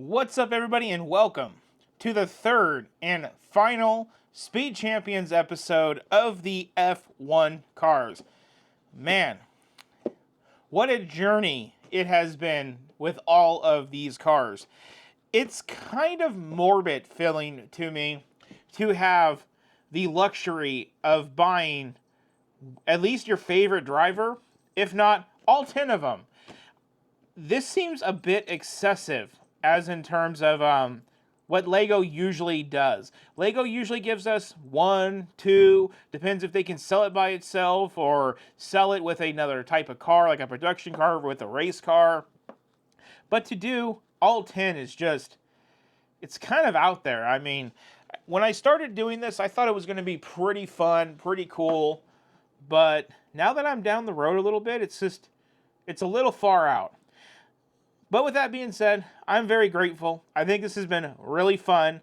What's up, everybody, and welcome to the third and final Speed Champions episode of the F1 cars. Man, what a journey it has been with all of these cars. It's kind of morbid feeling to me to have the luxury of buying at least your favorite driver, if not all 10 of them. This seems a bit excessive as in terms of what LEGO usually does. LEGO usually gives us 1, 2, depends if they can sell it by itself or sell it with another type of car, like a production car or with a race car. But to do all 10 is just, it's kind of out there. I mean, when I started doing this, I thought it was going to be pretty fun, pretty cool. But now that I'm down the road a little bit, it's a little far out. But with that being said, I'm very grateful. I think this has been really fun.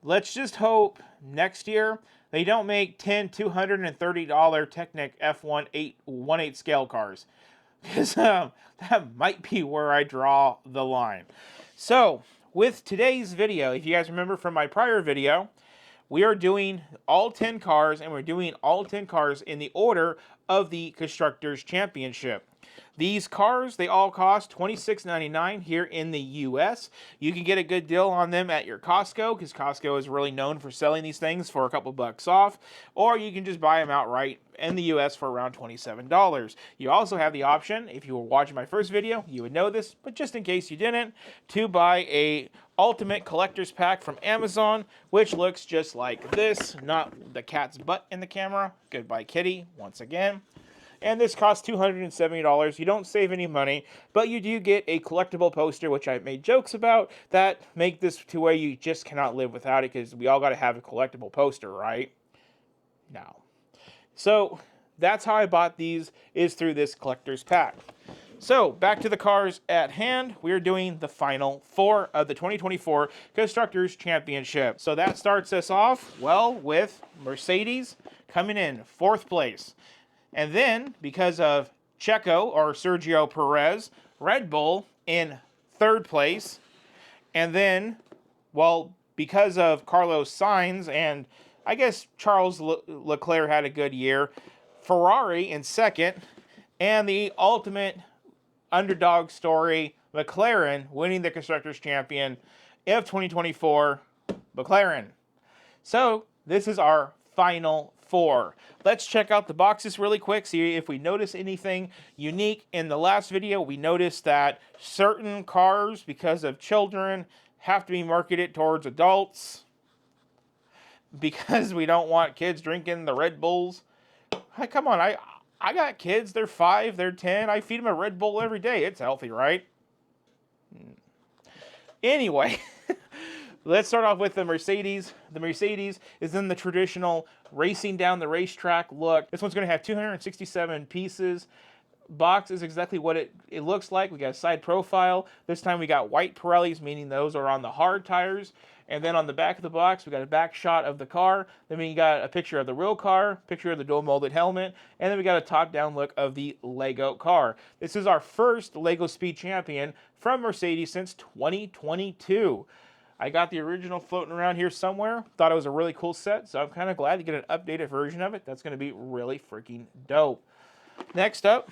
Let's just hope next year they don't make 10 $230 Technic F1 1/8 scale cars. Because that might be where I draw the line. So, with today's video, if you guys remember from my prior video, we are doing all 10 cars, and we're doing all 10 cars in the order of the Constructors' Championship. These cars, they all cost $26.99 here in the U.S. You can get a good deal on them at your Costco, because Costco is really known for selling these things for a couple bucks off, or you can just buy them outright in the U.S. for around $27. You also have the option, if you were watching my first video, you would know this, but just in case you didn't, to buy a Ultimate Collector's Pack from Amazon, which looks just like this, not the cat's butt in the camera. Goodbye, kitty, once again. And this costs $270. You don't save any money, but you do get a collectible poster, which I've made jokes about, that make this to where you just cannot live without it, because we all got to have a collectible poster, right? No. So, that's how I bought these, is through this collector's pack. So, back to the cars at hand, we're doing the final 4 of the 2024 Constructors' Championship. So that starts us off, well, with Mercedes coming in 4th place. And then, because of Checo, or Sergio Perez, Red Bull in 3rd place. And then, well, because of Carlos Sainz, and I guess Charles Leclerc had a good year, Ferrari in 2nd, and the ultimate underdog story, McLaren winning the Constructors' Champion of 2024, McLaren. So, this is our final 4. Let's check out the boxes really quick, see if we notice anything unique. In the last video, we noticed that certain cars, because of children, have to be marketed towards adults, because we don't want kids drinking the Red Bulls. Hey, come on, I got kids, they're 5, they're 10, I feed them a Red Bull every day. It's healthy, right? Anyway, let's start off with the Mercedes. The Mercedes is in the traditional racing down the racetrack look. This one's going to have 267 pieces. Box is exactly what it looks like. We got a side profile. This time we got white Pirellis, meaning those are on the hard tires. And then on the back of the box, we got a back shot of the car. Then we got a picture of the real car, picture of the dual molded helmet, and then we got a top-down look of the Lego car. This is our first Lego Speed Champion from Mercedes since 2022. I got the original floating around here somewhere. Thought it was a really cool set, so I'm kind of glad to get an updated version of it. That's going to be really freaking dope. Next up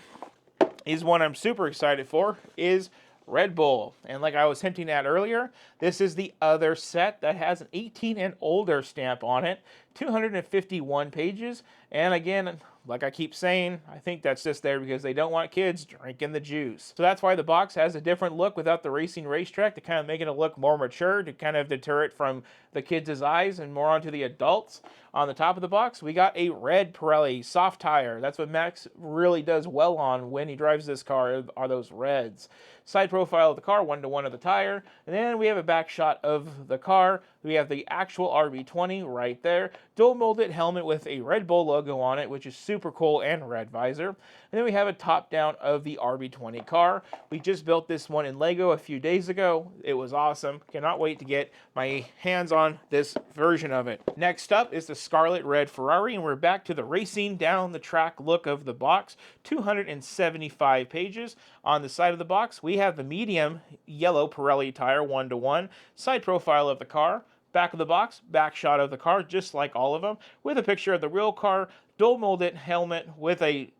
is one I'm super excited for, is Red Bull. And like I was hinting at earlier, this is the other set that has an 18 and older stamp on it, 251 pages, and again, like I keep saying, I think that's just there because they don't want kids drinking the juice. So that's why the box has a different look without the racing racetrack, to kind of make it look more mature, to kind of deter it from the kids' eyes and more onto the adults. On the top of the box, we got a red Pirelli soft tire. That's what Max really does well on when he drives this car, are those reds. Side profile of the car, 1-to-1 of the tire. And then we have a back shot of the car, We have the actual RB20 right there. Dual molded helmet with a Red Bull logo on it, which is super cool, and red visor. And then we have a top down of the RB20 car. We just built this one in Lego a few days ago. It was awesome. Cannot wait to get my hands on this version of it. Next up is the Scarlet Red Ferrari, and we're back to the racing down the track look of the box. 275 pages. On the side of the box, we have the medium yellow Pirelli tire 1:1, side profile of the car. Back of the box, back shot of the car, just like all of them, with a picture of the real car, dual molded helmet with a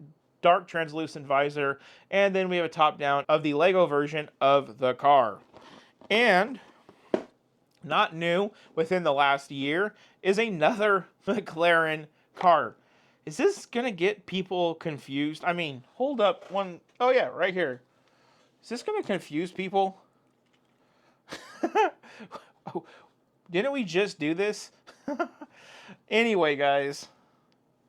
dark translucent visor, and then we have a top down of the Lego version of the car. And not new within the last year is another McLaren car. Is this gonna get people confused? I mean, hold up one. Oh yeah, right here. Is this gonna confuse people? Oh, didn't we just do this? Anyway, guys,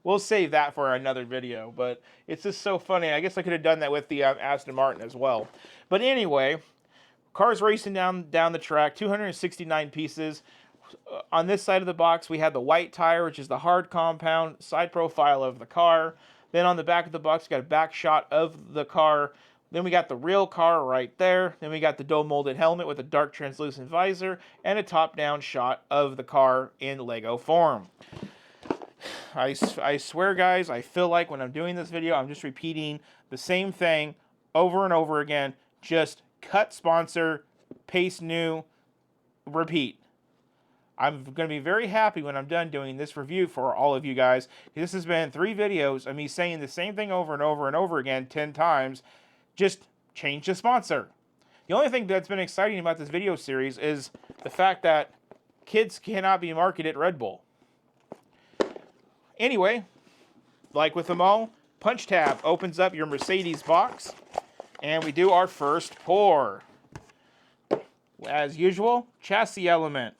we'll save that for another video, but it's just so funny. I guess I could have done that with the Aston Martin as well. But anyway, cars racing down the track, 269 pieces. On this side of the box, we have the white tire, which is the hard compound side profile of the car. Then on the back of the box, we got a back shot of the car. Then we got the real car right there. Then we got the dual molded helmet with a dark translucent visor and a top-down shot of the car in Lego form. I swear, guys, I feel like when I'm doing this video, I'm just repeating the same thing over and over again. Just cut sponsor, paste new, repeat. I'm going to be very happy when I'm done doing this review for all of you guys. This has been 3 videos of me saying the same thing over and over and over again 10 times. Just change the sponsor. The only thing that's been exciting about this video series is the fact that kids cannot be marketed Red Bull. Anyway, like with them all, punch tab opens up your Mercedes box, and we do our first pour. As usual, chassis element.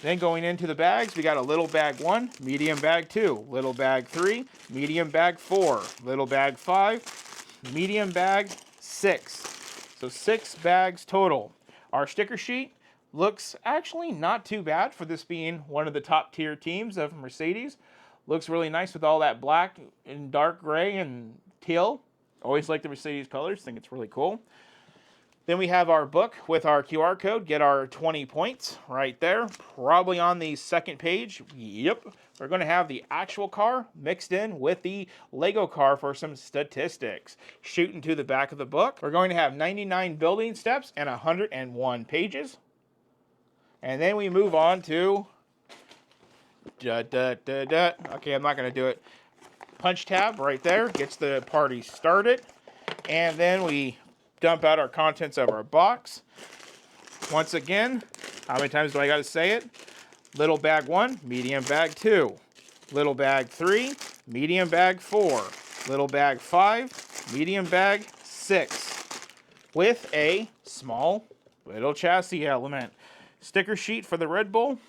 Then going into the bags, we got a little bag 1, medium bag 2, little bag 3, medium bag 4, little bag 5, medium bag 6. So 6 bags total. Our sticker sheet looks actually not too bad for this being one of the top tier teams of Mercedes. Looks really nice with all that black and dark gray and teal. Always like the Mercedes colors. Think it's really cool. Then we have our book with our QR code. Get our 20 points right there. Probably on the second page. Yep. We're going to have the actual car mixed in with the Lego car for some statistics. Shooting to the back of the book. We're going to have 99 building steps and 101 pages. And then we move on to... Okay, I'm not going to do it. Punch tab right there. Gets the party started. And then we dump out our contents of our box. Once again, how many times do I got to say it? Little bag 1, medium bag 2. Little bag 3, medium bag 4. Little bag 5, medium bag 6. With a small little chassis element. Sticker sheet for the Red Bull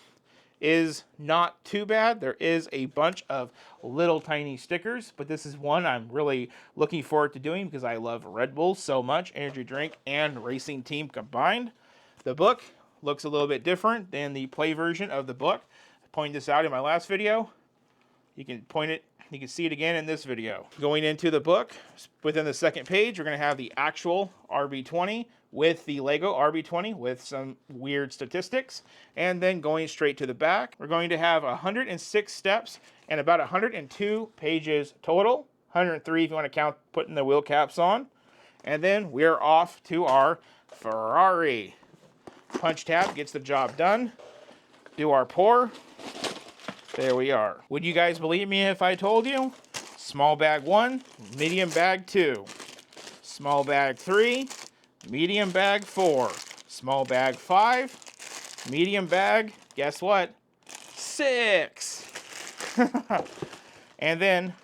is not too bad. There is a bunch of little tiny stickers, but this is one I'm really looking forward to doing because I love Red Bull so much, energy drink and racing team combined. The book looks a little bit different than the play version of the book. I pointed this out in my last video. You can see it again in this video. Going into the book, within the second page, we're going to have the actual RB20 with the Lego RB20 with some weird statistics. And then going straight to the back, we're going to have 106 steps and about 102 pages total. 103 if you want to count putting the wheel caps on. And then we're off to our Ferrari. Punch tab gets the job done. Do our pour. There we are. Would you guys believe me if I told you? Small bag 1, medium bag 2. Small bag 3, medium bag 4. Small bag 5, medium bag, guess what? 6. And then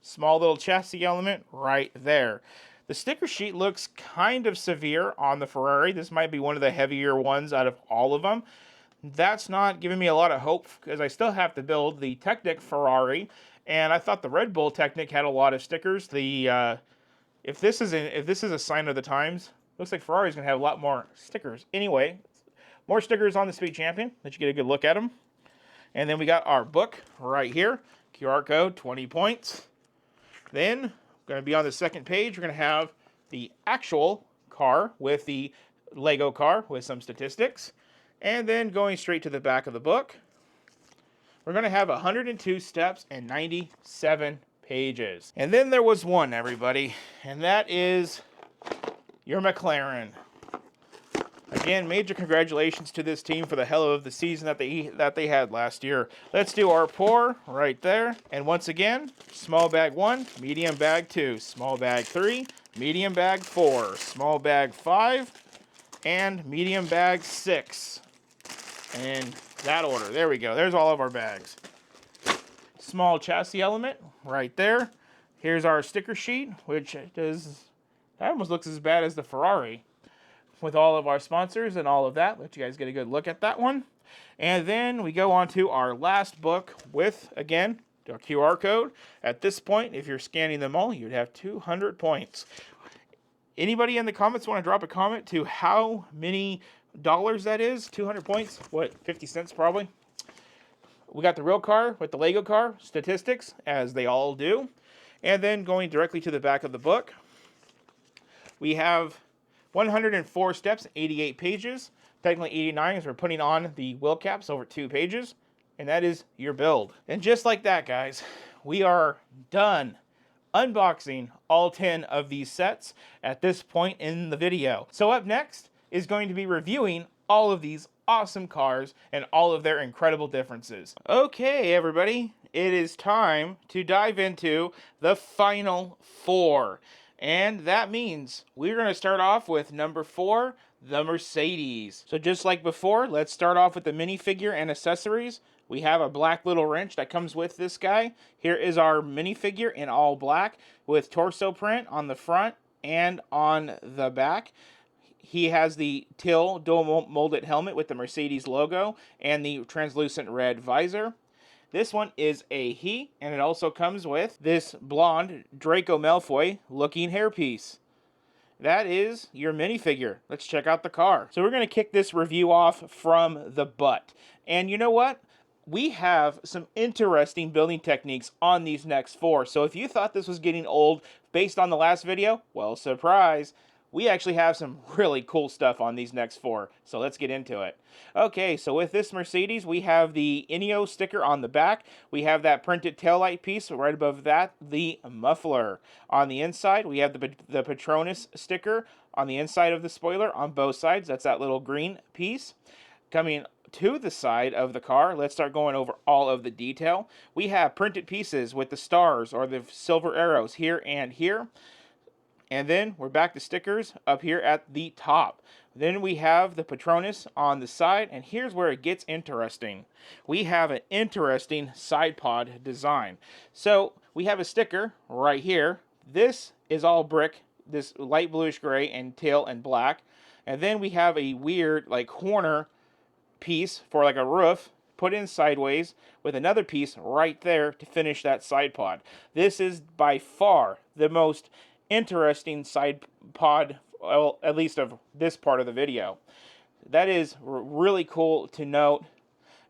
small little chassis element right there. The sticker sheet looks kind of severe on the Ferrari. This might be one of the heavier ones out of all of them. That's not giving me a lot of hope because I still have to build the Technic Ferrari, and I thought the Red Bull Technic had a lot of stickers. If this is a sign of the times, looks like Ferrari's gonna have a lot more stickers. Anyway, more stickers on the Speed Champion. Let you get a good look at them. And then we got our book right here. QR code, 20 points. Then, going to be on the second page, we're going to have the actual car with the Lego car with some statistics. And then going straight to the back of the book, we're going to have 102 steps and 97 pages. And then there was one, everybody, and that is your McLaren. Again, major congratulations to this team for the hell of the season that they had last year. Let's do our pour right there. And once again, small bag 1, medium bag 2, small bag 3, medium bag 4, small bag 5, and medium bag 6. In that order. There we go. There's all of our bags. Small chassis element right there. Here's our sticker sheet, which that almost looks as bad as the Ferrari, with all of our sponsors and all of that. Let you guys get a good look at that one. And then we go on to our last book with, again, our QR code. At this point, if you're scanning them all, you'd have 200 points. Anybody in the comments want to drop a comment to how many dollars that is? 200 points? What, 50 cents probably? We got the real car with the Lego car, statistics, as they all do. And then going directly to the back of the book, we have 104 steps, 88 pages. Technically 89 as we're putting on the wheel caps over 2 pages. And that is your build. And just like that, guys, we are done unboxing all 10 of these sets at this point in the video. So up next is going to be reviewing all of these awesome cars and all of their incredible differences. Okay, everybody, it is time to dive into the final 4. And that means we're going to start off with number 4, the Mercedes. So just like before, let's start off with the minifigure and accessories. We have a black little wrench that comes with this guy. Here is our minifigure in all black with torso print on the front and on the back. He has the Till dual molded helmet with the Mercedes logo and the translucent red visor. This one is a he, and it also comes with this blonde Draco Malfoy looking hairpiece. That is your minifigure. Let's check out the car. So we're going to kick this review off from the butt. And you know what? We have some interesting building techniques on these next 4. So if you thought this was getting old based on the last video, well, surprise. We actually have some really cool stuff on these next 4, so let's get into it. Okay, so with this Mercedes, we have the Ineo sticker on the back. We have that printed taillight piece. Right above that, the muffler. On the inside, we have the Patronus sticker on the inside of the spoiler on both sides. That's that little green piece. Coming to the side of the car, let's start going over all of the detail. We have printed pieces with the stars or the silver arrows here and here. And then we're back to stickers up here at the top. Then we have the Patronus on the side, and here's where it gets interesting. We have an interesting side pod design. So we have a sticker right here. This is all brick, this light bluish gray and teal and black. And then we have a weird like corner piece for like a roof put in sideways with another piece right there to finish that side pod. This is by far the most interesting side pod, well, at least of this part of the video. That is really cool to note.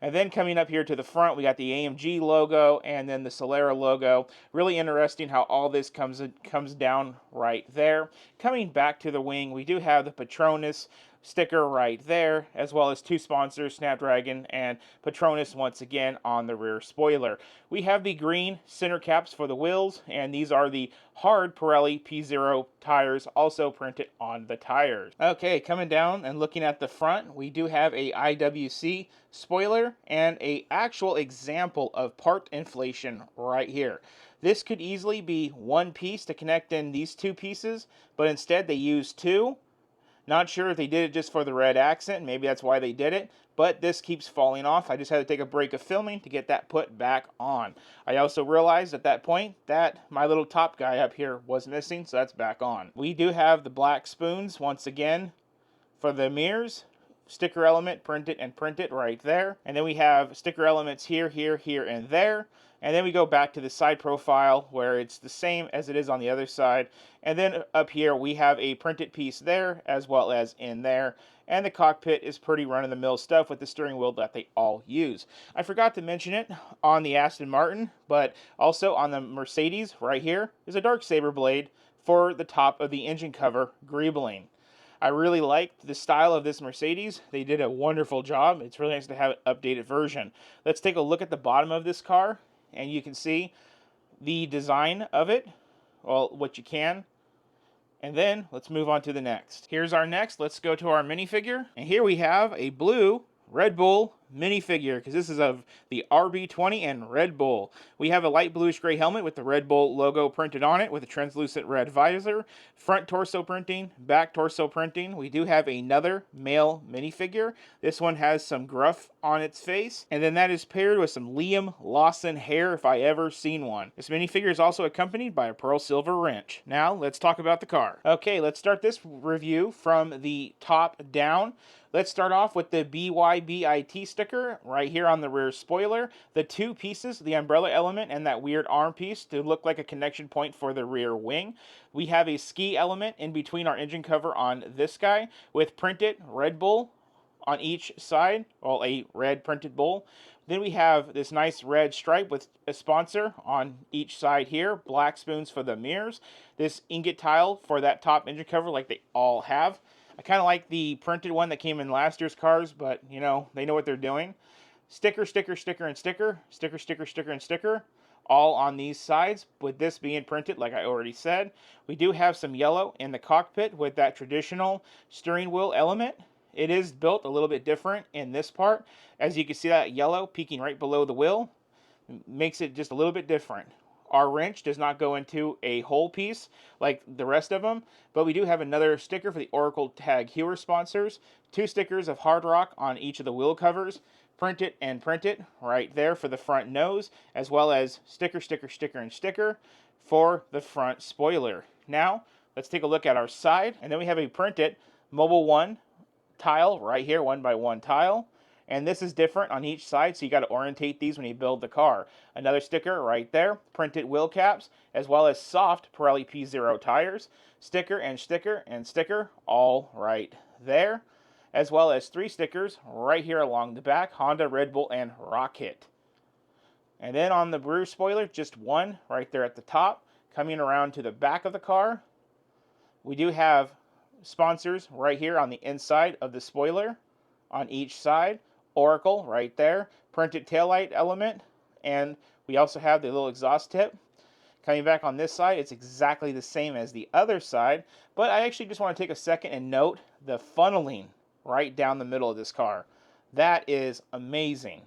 And then coming up here to the front, we got the AMG logo and then the Solera logo. Really interesting how all this comes down right there. Coming back to the wing, we do have the Patronus sticker right there, as well as 2 sponsors, Snapdragon and Patronus once again on the rear spoiler. We have the green center caps for the wheels, and these are the hard Pirelli P0 tires also printed on the tires. Okay, coming down and looking at the front, we do have a IWC spoiler and a actual example of part inflation right here. This could easily be one piece to connect in these 2 pieces, but instead they use 2. Not sure if they did it just for the red accent, maybe that's why they did it, but this keeps falling off. I just had to take a break of filming to get that put back on. I also realized at that point that my little top guy up here was missing, so that's back on. We do have the black spoons once again for the mirrors. sticker element, print it right there. And then we have sticker elements here, here, here, and there. And then we go back to the side profile where it's the same as it is on the other side. And then up here we have a printed piece there as well as in there. And the cockpit is pretty run-of-the-mill stuff with the steering wheel that they all use. I forgot to mention it on the Aston Martin, but also on the Mercedes right here is a dark saber blade for the top of the engine cover greebling. I really liked the style of this Mercedes. They did a wonderful job. It's really nice to have an updated version. Let's take a look at the bottom of this car, and you can see the design of it, well, what you can. And then let's move on to the next. Here's our next. Let's go to our minifigure. And here we have a blue Red Bull minifigure, because this is of the RB20 and Red Bull. We have a light bluish gray helmet with the Red Bull logo printed on it with a translucent red visor, front torso printing, back torso printing. We do have another male minifigure. This one has some gruff on its face, and then that is paired with some Liam Lawson hair if I ever seen one. This minifigure is also accompanied by a pearl silver wrench. Now let's talk about the car. Okay, let's start this review from the top down. Let's start off with the BYBIT sticker right here on the rear spoiler. The two pieces, the umbrella element and that weird arm piece to look like a connection point for the rear wing. We have a ski element in between our engine cover on this guy with printed Red Bull on each side, well, a red printed bull. Then we have this nice red stripe with a sponsor on each side here, black spoons for the mirrors, this ingot tile for that top engine cover like they all have. I kind of like the printed one that came in last year's cars, but, you know, they know what they're doing. Sticker, sticker, sticker, and sticker. Sticker, sticker, sticker, and sticker. All on these sides, with this being printed, like I already said. We do have some yellow in the cockpit with that traditional steering wheel element. It is built a little bit different in this part. As you can see, that yellow peeking right below the wheel makes it just a little bit different. Our wrench does not go into a whole piece like the rest of them, but we do have another sticker for the Oracle Tag Heuer sponsors, two stickers of Hard Rock on each of the wheel covers, print it right there for the front nose, as well as sticker, sticker, sticker, and sticker for the front spoiler. Now, let's take a look at our side, and then we have a printed Mobile One tile right here, 1x1 tile. And this is different on each side, so you got to orientate these when you build the car. Another sticker right there, printed wheel caps, as well as soft Pirelli P0 tires. Sticker and sticker and sticker all right there, as well as three stickers right here along the back, Honda, Red Bull, and Rocket. And then on the rear spoiler, just one right there at the top. Coming around to the back of the car, we do have sponsors right here on the inside of the spoiler on each side. Oracle right there, printed taillight element, and we also have the little exhaust tip. Coming back on this side, it's exactly the same as the other side, but I actually just want to take a second and note the funneling right down the middle of this car. That is amazing.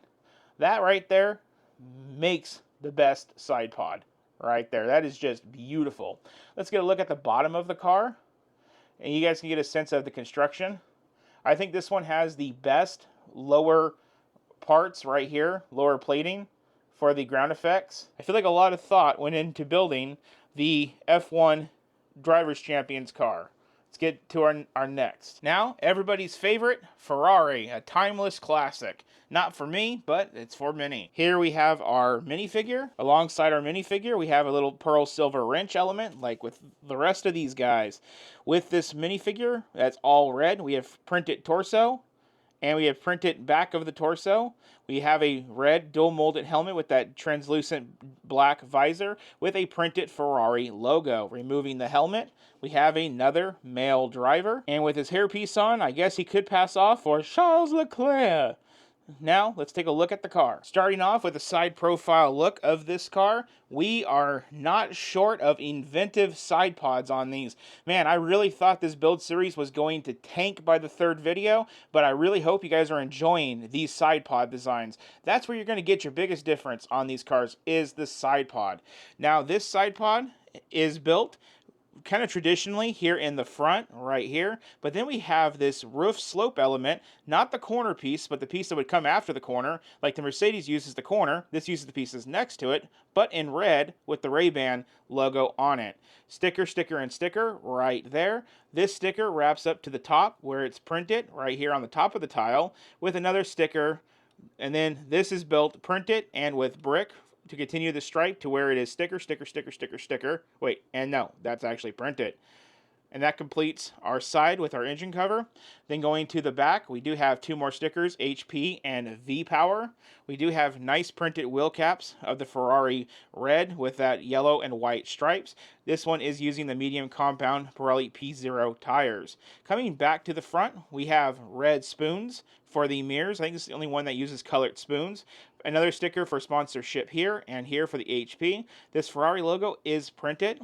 That right there makes the best side pod right there. That is just beautiful. Let's get a look at the bottom of the car, and you guys can get a sense of the construction. I think this one has the best lower parts right here, lower plating for the ground effects. I feel like a lot of thought went into building the F1 Drivers' Champions car. Let's get to our next. Now, everybody's favorite, Ferrari, a timeless classic. Not for me, but it's for many. Here we have our minifigure. Alongside our minifigure, we have a little pearl silver wrench element, like with the rest of these guys. With this minifigure, that's all red, we have printed torso, and we have printed back of the torso. We have a red dual molded helmet with that translucent black visor with a printed Ferrari logo. Removing the helmet, we have another male driver. And with his hairpiece on, I guess he could pass off for Charles Leclerc. Now, let's take a look at the car. Starting off with a side profile look of this car, we are not short of inventive side pods on these. Man, I really thought this build series was going to tank by the third video, but I really hope you guys are enjoying these side pod designs. That's where you're going to get your biggest difference on these cars, is the side pod. Now, this side pod is built kind of traditionally here in the front right here, but then we have this roof slope element, not the corner piece, but the piece that would come after the corner. Like the Mercedes uses the corner, this uses the pieces next to it, but in red with the Ray-Ban logo on it. Sticker, sticker, and sticker right there. This sticker wraps up to the top where it's printed right here on the top of the tile with another sticker, and then this is built printed and with brick to continue the stripe to where it is sticker, sticker, sticker, sticker, sticker. Wait, and no, that's actually printed. And that completes our side with our engine cover. Then going to the back, we do have two more stickers, HP and V-Power. We do have nice printed wheel caps of the Ferrari red with that yellow and white stripes. This one is using the medium compound Pirelli P0 tires. Coming back to the front, we have red spoons for the mirrors. I think this is the only one that uses colored spoons. Another sticker for sponsorship here and here for the HP. This Ferrari logo is printed,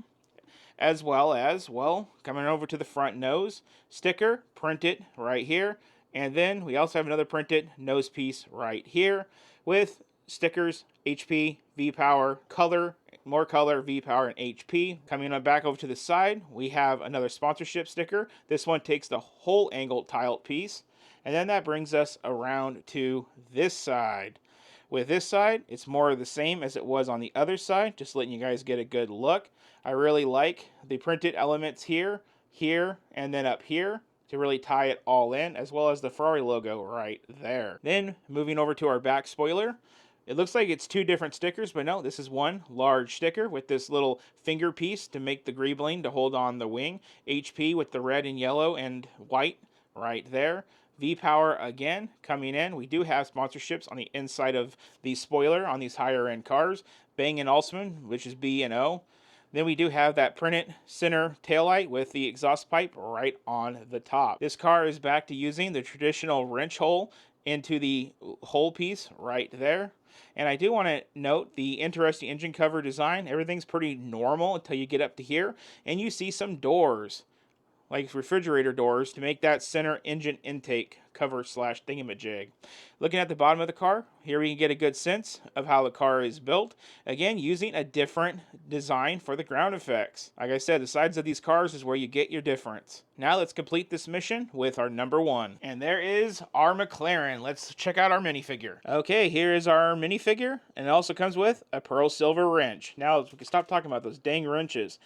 as well as, well, coming over to the front nose, sticker printed right here. And then we also have another printed nose piece right here with stickers, HP, V-Power, color, more color, V-Power, and HP. Coming on back over to the side, we have another sponsorship sticker. This one takes the whole angled tiled piece. And then that brings us around to this side. With this side, it's more of the same as it was on the other side, just letting you guys get a good look. I really like the printed elements here, here, and then up here to really tie it all in, as well as the Ferrari logo right there. Then moving over to our back spoiler, it looks like it's two different stickers, but no, this is one large sticker with this little finger piece to make the greebling to hold on the wing. HP with the red and yellow and white right there. V-Power again coming in. We do have sponsorships on the inside of the spoiler on these higher end cars. Bang & Olufsen, which is B and O. Then we do have that printed center taillight with the exhaust pipe right on the top. This car is back to using the traditional wrench hole into the hole piece right there. And I do want to note the interesting engine cover design. Everything's pretty normal until you get up to here and you see some doors, like refrigerator doors, to make that center engine intake cover slash thingamajig. Looking at the bottom of the car, here we can get a good sense of how the car is built. Again, using a different design for the ground effects. Like I said, the sides of these cars is where you get your difference. Now let's complete this mission with our number one. And there is our McLaren. Let's check out our minifigure. Okay, here is our minifigure, and it also comes with a pearl silver wrench. Now, we can stop talking about those dang wrenches.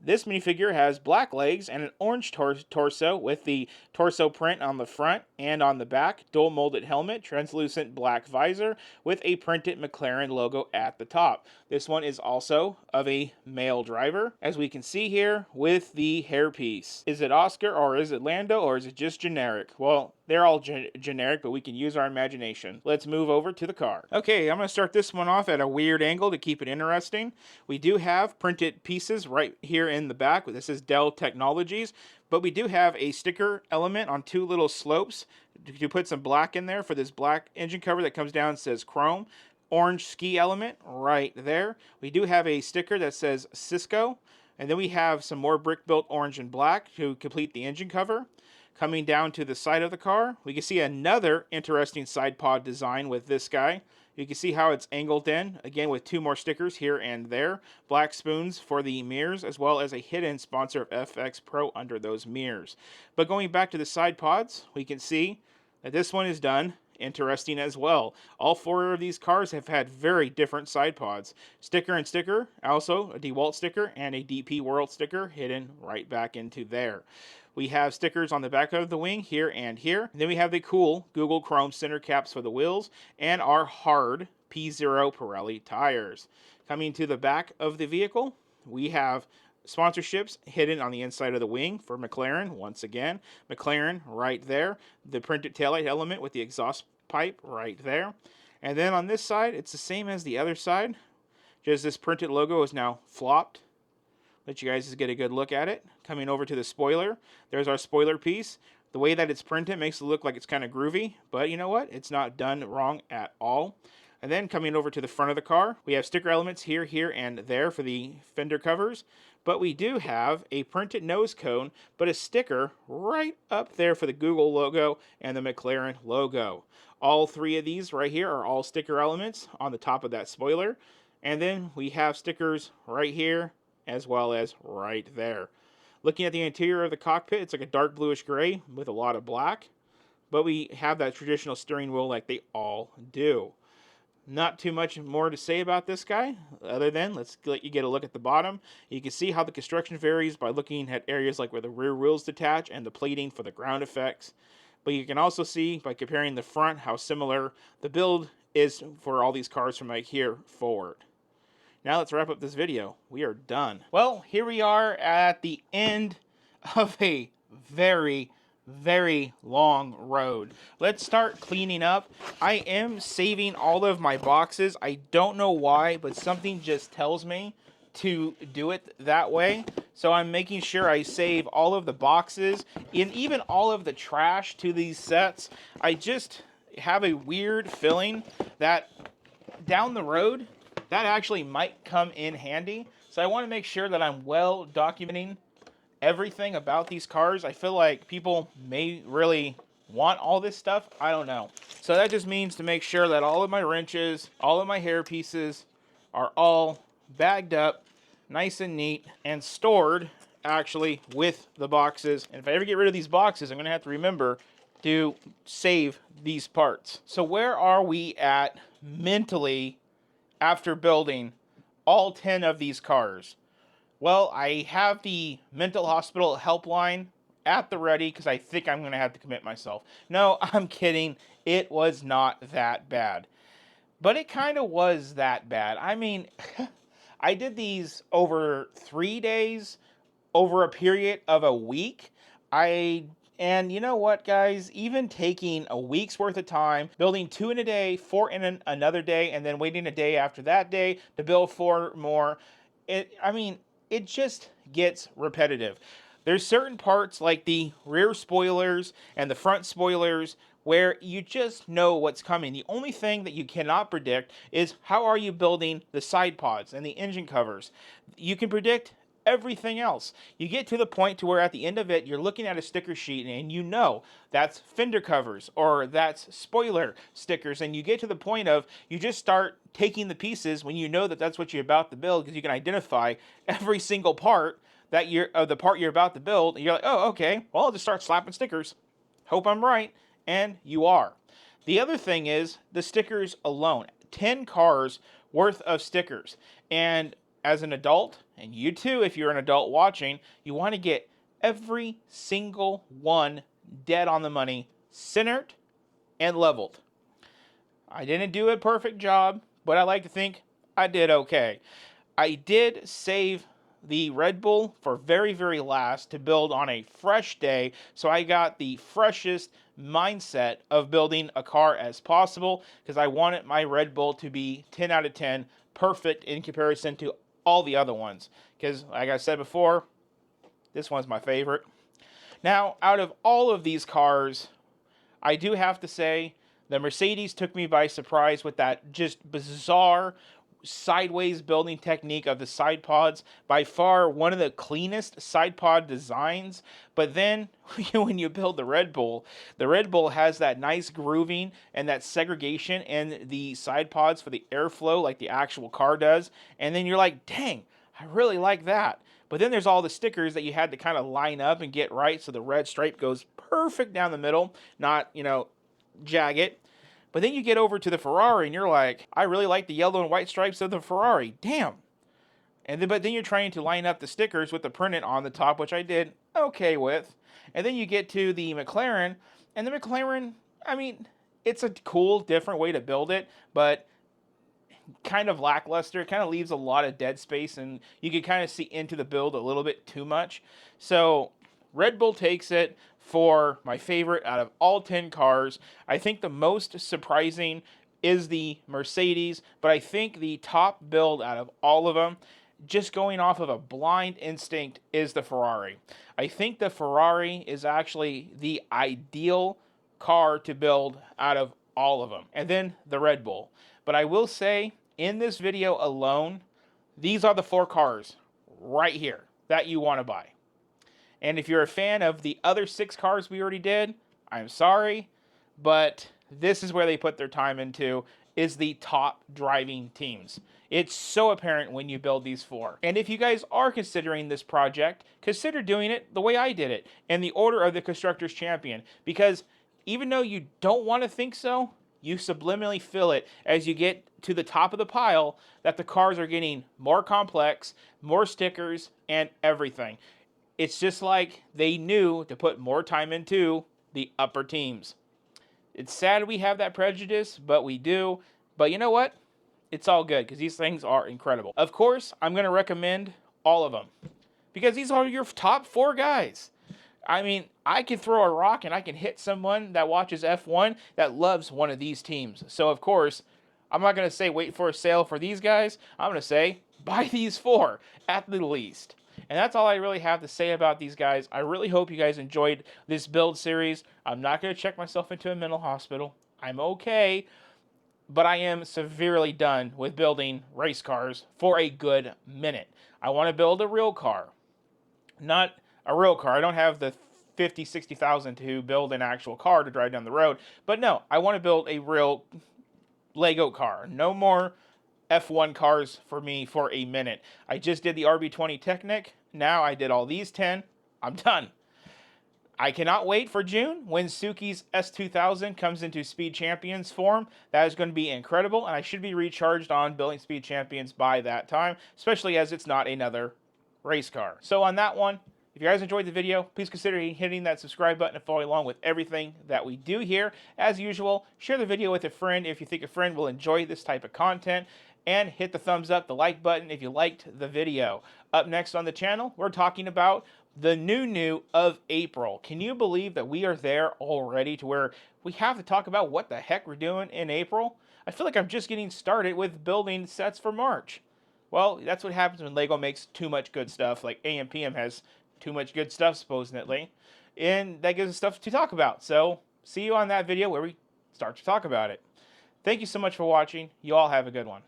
This minifigure has black legs and an orange torso with the torso print on the front and on the back, dual molded helmet, translucent black visor with a printed McLaren logo at the top. This one is also of a male driver, as we can see here with the hairpiece. Is it Oscar or is it Lando or is it just generic? Well, they're all generic, but we can use our imagination. Let's move over to the car. Okay, I'm going to start this one off at a weird angle to keep it interesting. We do have printed pieces right here in the back. This is Dell Technologies, but we do have a sticker element on two little slopes to put some black in there for this black engine cover that comes down and says chrome. Orange ski element right there. We do have a sticker that says Cisco, and then we have some more brick built orange and black to complete the engine cover. Coming down to the side of the car, we can see another interesting side pod design with this guy. You can see how it's angled in, again with two more stickers here and there. Black spoons for the mirrors, as well as a hidden sponsor of FX Pro under those mirrors. But going back to the side pods, we can see that this one is done interesting as well. All four of these cars have had very different side pods. Sticker and sticker, also a DeWalt sticker and a DP World sticker hidden right back into there. We have stickers on the back of the wing here and here. And then we have the cool Google Chrome center caps for the wheels and our hard P0 Pirelli tires. Coming to the back of the vehicle, we have sponsorships hidden on the inside of the wing for McLaren. Once again, McLaren right there. The printed taillight element with the exhaust pipe right there. And then on this side, it's the same as the other side. Just this printed logo is now flopped. Let you guys get a good look at it. Coming over to the spoiler, there's our spoiler piece. The way that it's printed makes it look like it's kind of groovy, but you know what? It's not done wrong at all. And then coming over to the front of the car, we have sticker elements here, here, and there for the fender covers. But we do have a printed nose cone, but a sticker right up there for the Google logo and the McLaren logo. All three of these right here are all sticker elements on the top of that spoiler. And then we have stickers right here, as well as right there. Looking at the interior of the cockpit, it's like a dark bluish gray with a lot of black. But we have that traditional steering wheel like they all do. Not too much more to say about this guy, other than let's let you get a look at the bottom. You can see how the construction varies by looking at areas like where the rear wheels detach and the plating for the ground effects. But you can also see by comparing the front how similar the build is for all these cars from like here forward. Now let's wrap up this video. We are done. Well, here we are at the end of a very long road. Let's start cleaning up. I am saving all of my boxes. I don't know why, but something just tells me to do it that way. So I'm making sure I save all of the boxes and even all of the trash to these sets. I just have a weird feeling that down the road that actually might come in handy. So I want to make sure that I'm well documenting everything about these cars. I feel like people may really want all this stuff. I don't know. So that just means to make sure that all of my wrenches, all of my hair pieces are all bagged up, nice and neat, and stored actually with the boxes. And if I ever get rid of these boxes, I'm going to have to remember to save these parts. So where are we at mentally after building all 10 of these cars? Well, I have the mental hospital helpline at the ready because I think I'm going to have to commit myself. No, I'm kidding. It was not that bad. But it kind of was that bad. I mean, I did these over 3 days, over a period of a week. And you know what, guys? Even taking a week's worth of time, building 2 in a day, 4 in another day, and then waiting a day after that day to build 4 more, it just gets repetitive. There's certain parts like the rear spoilers and the front spoilers where you just know what's coming. The only thing that you cannot predict is how are you building the side pods and the engine covers. You can predict everything else. You get to the point to where at the end of it, you're looking at a sticker sheet and you know that's fender covers or that's spoiler stickers. And you get to the point of you just start taking the pieces when you know that that's what you're about to build because you can identify every single part that the part you're about to build. And you're like, oh, okay, well, I'll just start slapping stickers. Hope I'm right. And you are. The other thing is the stickers alone. 10 cars worth of stickers. And as an adult, and you too, if you're an adult watching, you want to get every single one dead on the money, centered and leveled. I didn't do a perfect job, but I like to think I did okay. I did save the Red Bull for very last to build on a fresh day, so I got the freshest mindset of building a car as possible because I wanted my Red Bull to be 10 out of 10, perfect in comparison to all the other ones, because like I said before, this one's my favorite. Now, out of all of these cars, I do have to say the Mercedes took me by surprise with that just bizarre sideways building technique of the side pods. By far one of the cleanest side pod designs. But then when you build the Red Bull has that nice grooving and that segregation in the side pods for the airflow like the actual car does. And then you're like, dang, I really like that. But then there's all the stickers that you had to kind of line up and get right so the red stripe goes perfect down the middle, not, jagged. But then you get over to the Ferrari and you're like, I really like the yellow and white stripes of the Ferrari. Damn. But then you're trying to line up the stickers with the printed on the top, which I did okay with. And then you get to the McLaren, and the McLaren, it's a cool, different way to build it, but kind of lackluster. It kind of leaves a lot of dead space, and you can kind of see into the build a little bit too much. So Red Bull takes it for my favorite out of all 10 cars. I think the most surprising is the Mercedes, but I think the top build out of all of them, just going off of a blind instinct, is the Ferrari. I think the Ferrari is actually the ideal car to build out of all of them. And then the Red Bull. But I will say, in this video alone, these are the 4 cars right here that you want to buy. And if you're a fan of the other 6 cars we already did, I'm sorry, but this is where they put their time into, is the top driving teams. It's so apparent when you build these 4. And if you guys are considering this project, consider doing it the way I did it, in the order of the Constructors Champion. Because even though you don't want to think so, you subliminally feel it as you get to the top of the pile that the cars are getting more complex, more stickers, and everything. It's just like they knew to put more time into the upper teams. It's sad we have that prejudice, but we do. But you know what? It's all good because these things are incredible. Of course, I'm going to recommend all of them because these are your top 4 guys. I mean, I can throw a rock and I can hit someone that watches F1 that loves one of these teams. So, of course, I'm not going to say wait for a sale for these guys. I'm going to say buy these 4 at the least. And that's all I really have to say about these guys. I really hope you guys enjoyed this build series. I'm not going to check myself into a mental hospital. I'm okay. But I am severely done with building race cars for a good minute. I want to build a real car. Not a real car. I don't have the 50, 60,000 to build an actual car to drive down the road. But no, I want to build a real Lego car. No more F1 cars for me for a minute. I just did the RB20 Technic. Now I did all these 10. I'm done. I cannot wait for June when Suki's S2000 comes into Speed Champions form. That is going to be incredible, and I should be recharged on building Speed Champions by that time, especially as it's not another race car. So on that one, if you guys enjoyed the video, please consider hitting that subscribe button and following along with everything that we do here. As usual, share the video with a friend if you think a friend will enjoy this type of content, and hit the thumbs up, the like button if you liked the video. Up next on the channel, we're talking about the new of April. Can you believe that we are there already to where we have to talk about what the heck we're doing in April? I feel like I'm just getting started with building sets for March. Well, that's what happens when LEGO makes too much good stuff, like AMPM has too much good stuff, supposedly, and that gives us stuff to talk about. So, see you on that video where we start to talk about it. Thank you so much for watching. You all have a good one.